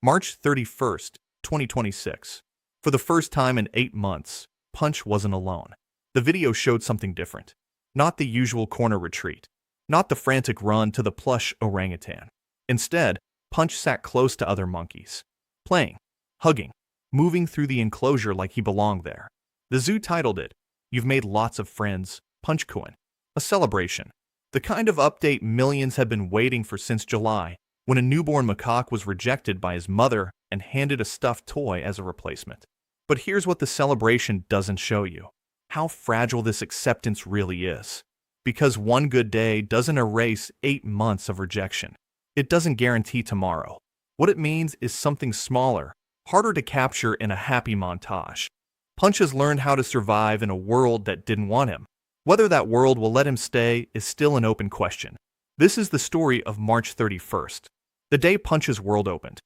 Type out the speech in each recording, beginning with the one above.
March 31st, 2026. For the first time in 8 months, Punch wasn't alone. The video showed something different. Not the usual corner retreat. Not the frantic run to the plush orangutan. Instead, Punch sat close to other monkeys. Playing, hugging, moving through the enclosure like he belonged there. The zoo titled it, "You've Made Lots of Friends, Punch-kun." A celebration. The kind of update millions have been waiting for since July, when a newborn macaque was rejected by his mother and handed a stuffed toy as a replacement. But here's what the celebration doesn't show you: how fragile this acceptance really is. Because one good day doesn't erase 8 months of rejection. It doesn't guarantee tomorrow. What it means is something smaller, harder to capture in a happy montage. Punch has learned how to survive in a world that didn't want him. Whether that world will let him stay is still an open question. This is the story of March 31st, the day Punch's world opened,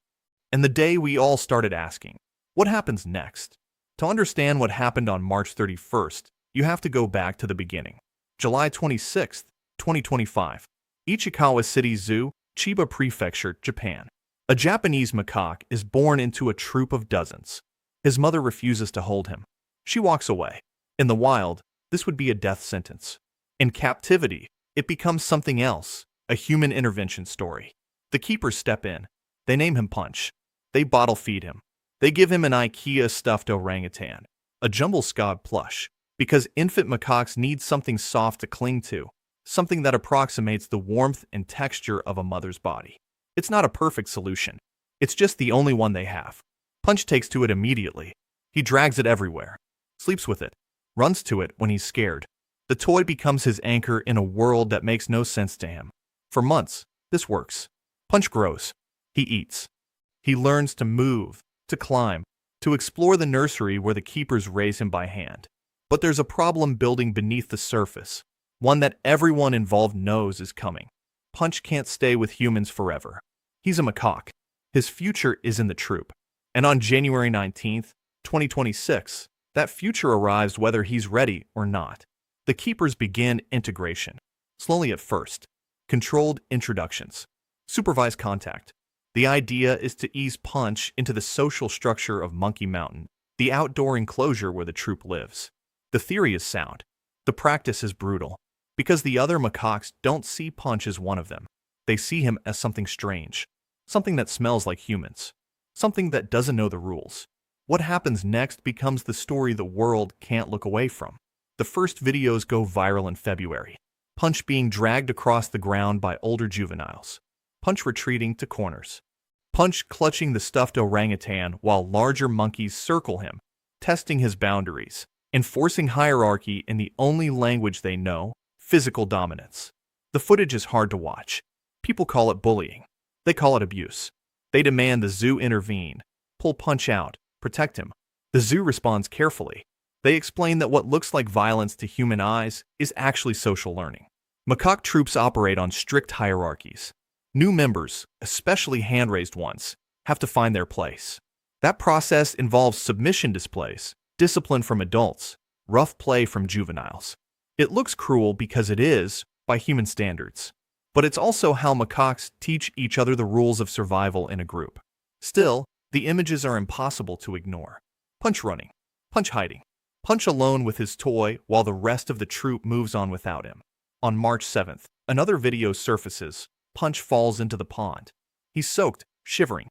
and the day we all started asking, what happens next? To understand what happened on March 31st, you have to go back to the beginning. July 26th, 2025. Ichikawa City Zoo, Chiba Prefecture, Japan. A Japanese macaque is born into a troop of dozens. His mother refuses to hold him. She walks away. In the wild, this would be a death sentence. In captivity, it becomes something else, a human intervention story. The keepers step in. They name him Punch. They bottle feed him. They give him an IKEA stuffed orangutan, a jumble scod plush, because infant macaques need something soft to cling to, something that approximates the warmth and texture of a mother's body. It's not a perfect solution. It's just the only one they have. Punch takes to it immediately. He drags it everywhere, sleeps with it, runs to it when he's scared. The toy becomes his anchor in a world that makes no sense to him. For months, this works. Punch grows. He eats. He learns to move, to climb, to explore the nursery where the keepers raise him by hand. But there's a problem building beneath the surface, one that everyone involved knows is coming. Punch can't stay with humans forever. He's a macaque. His future is in the troop. And on January 19th, 2026, that future arrives whether he's ready or not. The keepers begin integration. Slowly at first. Controlled introductions. Supervised contact. The idea is to ease Punch into the social structure of Monkey Mountain, the outdoor enclosure where the troop lives. The theory is sound. The practice is brutal. Because the other macaques don't see Punch as one of them. They see him as something strange. Something that smells like humans. Something that doesn't know the rules. What happens next becomes the story the world can't look away from. The first videos go viral in February. Punch being dragged across the ground by older juveniles. Punch retreating to corners. Punch clutching the stuffed orangutan while larger monkeys circle him, testing his boundaries, enforcing hierarchy in the only language they know, physical dominance. The footage is hard to watch. People call it bullying. They call it abuse. They demand the zoo intervene, pull Punch out, protect him. The zoo responds carefully. They explain that what looks like violence to human eyes is actually social learning. Macaque troops operate on strict hierarchies. New members, especially hand-raised ones, have to find their place. That process involves submission displays, discipline from adults, rough play from juveniles. It looks cruel because it is, by human standards. But it's also how macaques teach each other the rules of survival in a group. Still, the images are impossible to ignore. Punch running. Punch hiding. Punch alone with his toy while the rest of the troop moves on without him. On March 7th, another video surfaces. Punch falls into the pond. He's soaked, shivering.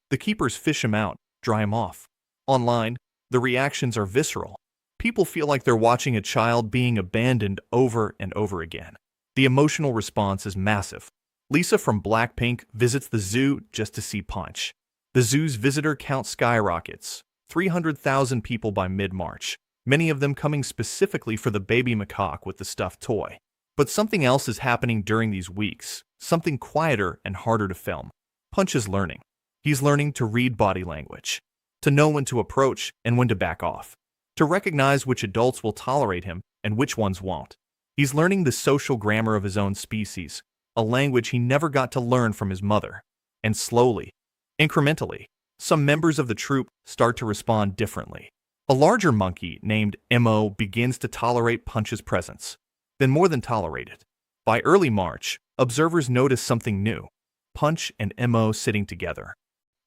The keepers fish him out, dry him off. Online, the reactions are visceral. People feel like they're watching a child being abandoned over and over again. The emotional response is massive. Lisa from Blackpink visits the zoo just to see Punch. The zoo's visitor count skyrockets. 300,000 people by mid-March, many of them coming specifically for the baby macaque with the stuffed toy. But something else is happening during these weeks, something quieter and harder to film. Punch is learning. He's learning to read body language, to know when to approach and when to back off, to recognize which adults will tolerate him and which ones won't. He's learning the social grammar of his own species, a language he never got to learn from his mother. And slowly, incrementally, some members of the troop start to respond differently. A larger monkey named Mo begins to tolerate Punch's presence. Then more than tolerate it. By early March, observers notice something new. Punch and Mo sitting together.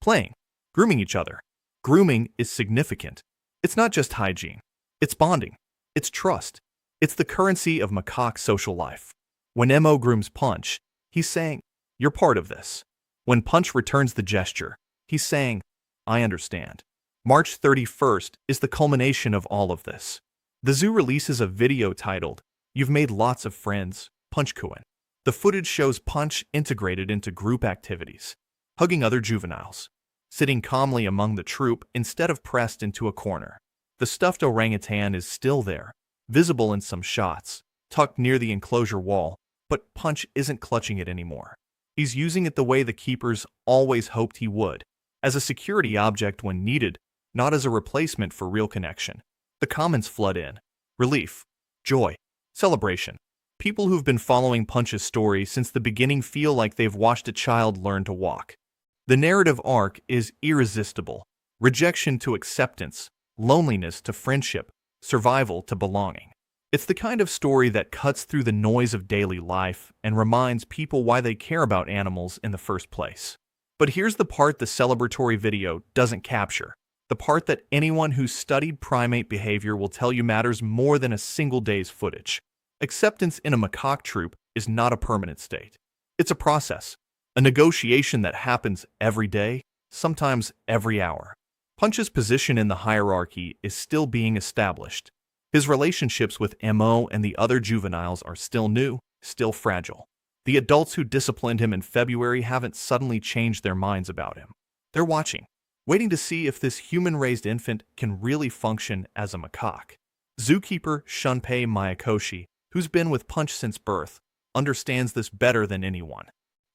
Playing. Grooming each other. Grooming is significant. It's not just hygiene. It's bonding. It's trust. It's the currency of macaque social life. When Mo grooms Punch, he's saying, "You're part of this." When Punch returns the gesture, he's saying, "I understand." March 31st is the culmination of all of this. The zoo releases a video titled, "You've Made Lots of Friends, Punch-kun." The footage shows Punch integrated into group activities, hugging other juveniles, sitting calmly among the troop instead of pressed into a corner. The stuffed orangutan is still there, visible in some shots, tucked near the enclosure wall, but Punch isn't clutching it anymore. He's using it the way the keepers always hoped he would, as a security object when needed, not as a replacement for real connection. The comments flood in. Relief, joy, celebration. People who've been following Punch's story since the beginning feel like they've watched a child learn to walk. The narrative arc is irresistible. Rejection to acceptance, loneliness to friendship, survival to belonging. It's the kind of story that cuts through the noise of daily life and reminds people why they care about animals in the first place. But here's the part the celebratory video doesn't capture. The part that anyone who's studied primate behavior will tell you matters more than a single day's footage. Acceptance in a macaque troop is not a permanent state. It's a process, a negotiation that happens every day, sometimes every hour. Punch's position in the hierarchy is still being established. His relationships with Mo and the other juveniles are still new, still fragile. The adults who disciplined him in February haven't suddenly changed their minds about him. They're watching, waiting to see if this human-raised infant can really function as a macaque. Zookeeper Shunpei Mayakoshi, who's been with Punch since birth, understands this better than anyone.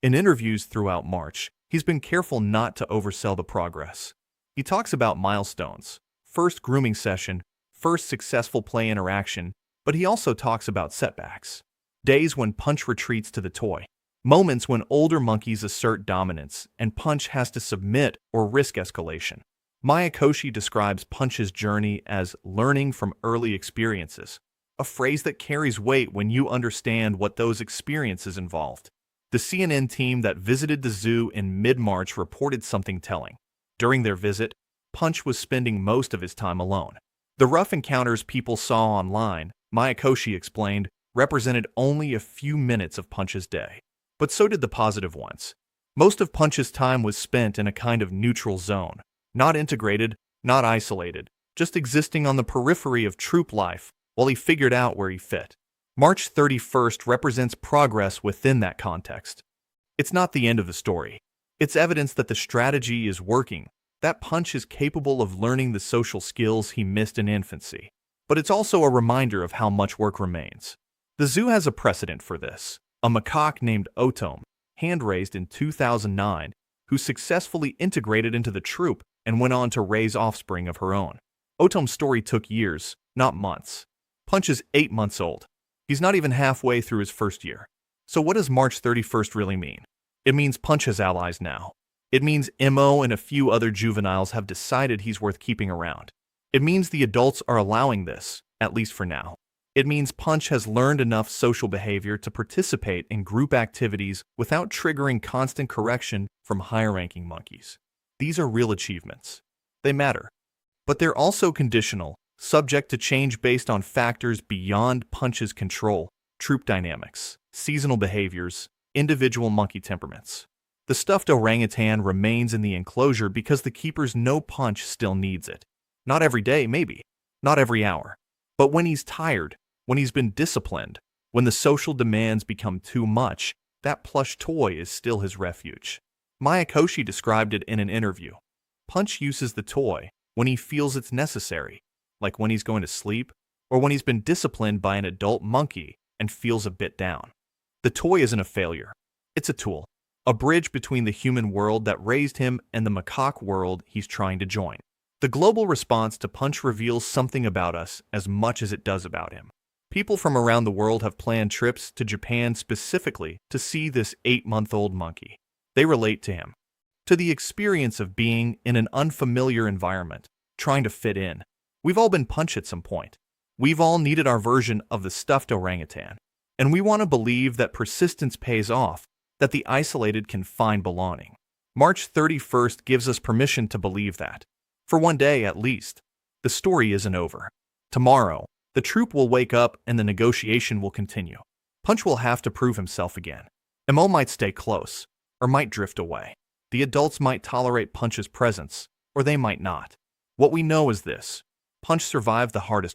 In interviews throughout March, he's been careful not to oversell the progress. He talks about milestones, first grooming session, first successful play interaction, but he also talks about setbacks. Days when Punch retreats to the toy. Moments when older monkeys assert dominance and Punch has to submit or risk escalation. Mayakoshi describes Punch's journey as learning from early experiences, a phrase that carries weight when you understand what those experiences involved. The CNN team that visited the zoo in mid-March reported something telling. During their visit, Punch was spending most of his time alone. The rough encounters people saw online, Mayakoshi explained, represented only a few minutes of Punch's day. But so did the positive ones. Most of Punch's time was spent in a kind of neutral zone, not integrated, not isolated, just existing on the periphery of troop life while he figured out where he fit. March 31st represents progress within that context. It's not the end of the story. It's evidence that the strategy is working, that Punch is capable of learning the social skills he missed in infancy. But it's also a reminder of how much work remains. The zoo has a precedent for this. A macaque named Otom, hand-raised in 2009, who successfully integrated into the troop and went on to raise offspring of her own. Otom's story took years, not months. Punch is 8 months old. He's not even halfway through his first year. So what does March 31st really mean? It means Punch has allies now. It means Mo and a few other juveniles have decided he's worth keeping around. It means the adults are allowing this, at least for now. It means Punch has learned enough social behavior to participate in group activities without triggering constant correction from higher-ranking monkeys. These are real achievements. They matter. But they're also conditional, subject to change based on factors beyond Punch's control, troop dynamics, seasonal behaviors, individual monkey temperaments. The stuffed orangutan remains in the enclosure because the keepers know Punch still needs it. Not every day, maybe. Not every hour. But when he's tired, when he's been disciplined, when the social demands become too much, that plush toy is still his refuge. Mayakoshi described it in an interview. Punch uses the toy when he feels it's necessary, like when he's going to sleep or when he's been disciplined by an adult monkey and feels a bit down. The toy isn't a failure. It's a tool, a bridge between the human world that raised him and the macaque world he's trying to join. The global response to Punch reveals something about us as much as it does about him. People from around the world have planned trips to Japan specifically to see this 8-month-old monkey. They relate to him, to the experience of being in an unfamiliar environment, trying to fit in. We've all been Punch at some point. We've all needed our version of the stuffed orangutan. And we want to believe that persistence pays off, that the isolated can find belonging. March 31st gives us permission to believe that, for one day at least, the story isn't over. Tomorrow, the troop will wake up and the negotiation will continue. Punch will have to prove himself again. Mo might stay close, or might drift away. The adults might tolerate Punch's presence, or they might not. What we know is this: Punch survived the hardest